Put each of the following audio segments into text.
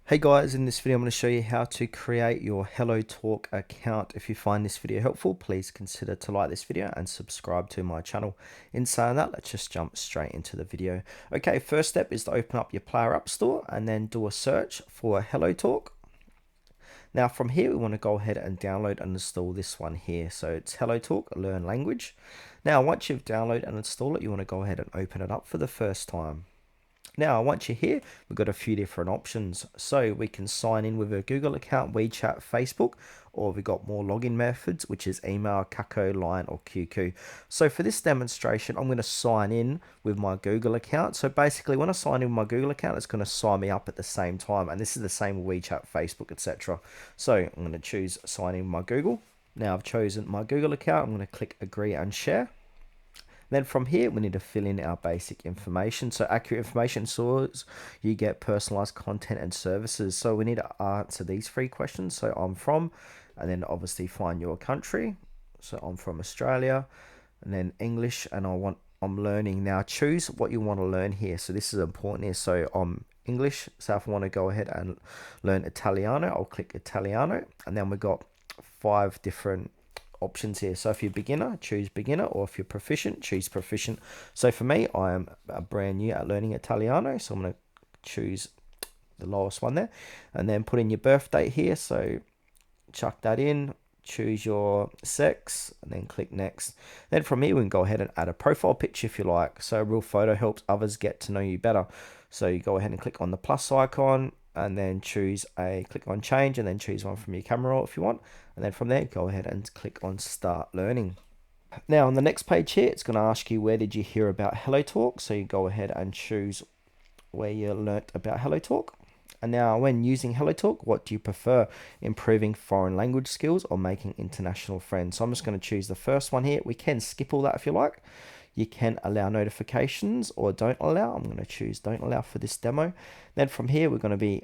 Hey guys, in this video I'm going to show you how to create your HelloTalk account. If you find this video helpful, please consider to like this video and subscribe to my channel. In saying that, let's just jump straight into the video. Okay, first step is to open up your Player App Store and then do a search for HelloTalk. Now from here we want to go ahead and download and install this one here. So it's HelloTalk Learn Language. Now once you've downloaded and installed it, you want to go ahead and open it up for the first time. Now, once you're here, we've got a few different options. So we can sign in with a Google account, WeChat, Facebook, or we've got more login methods, which is email, Kakao, Line, or QQ. So for this demonstration, I'm going to sign in with my Google account. So basically, when I sign in with my Google account, it's going to sign me up at the same time. And this is the same with WeChat, Facebook, etc. So I'm going to choose sign in with my Google. Now I've chosen my Google account. I'm going to click agree and share. Then from here, we need to fill in our basic information. So accurate information source, you get personalized content and services. So we need to answer these three questions. So I'm from, and then obviously find your country. So I'm from Australia, and then English, and I'm learning. Now choose what you want to learn here. So this is important here. So I'm English. So if I want to go ahead and learn Italiano, I'll click Italiano, and then we got 5 different options here. So if you're beginner, choose beginner, or if you're proficient, choose proficient. So for me, I am brand new at learning Italiano, so I'm going to choose the lowest one there, and then put in your birth date here. So chuck that in, choose your sex, and then click next. Then from here, we can go ahead and add a profile picture if you like. So a real photo helps others get to know you better. So you go ahead and click on the plus icon, and then choose click on change, and then choose one from your camera roll if you want, and then from there go ahead and click on start learning. Now on the next page here, it's going to ask you where did you hear about HelloTalk, so you go ahead and choose where you learnt about HelloTalk. And now when using HelloTalk, what do you prefer, improving foreign language skills or making international friends? So I'm just going to choose the first one here. We can skip all that if you like. You can allow notifications or don't allow. I'm going to choose don't allow for this demo. Then from here, we're going to be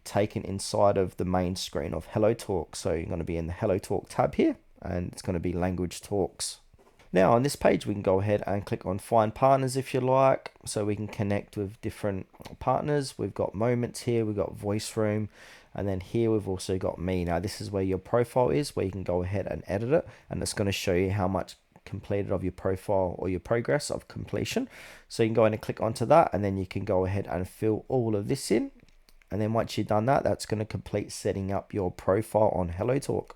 taken inside of the main screen of HelloTalk. So you're going to be in the HelloTalk tab here, and it's going to be language talks. Now on this page, we can go ahead and click on find partners if you like, so we can connect with different partners. We've got moments here, we've got voice room, and then here we've also got me. Now this is where your profile is, where you can go ahead and edit it, and it's going to show you how much completed of your profile or your progress of completion. So you can go in and click onto that, and then you can go ahead and fill all of this in. And then once you've done that, that's going to complete setting up your profile on HelloTalk.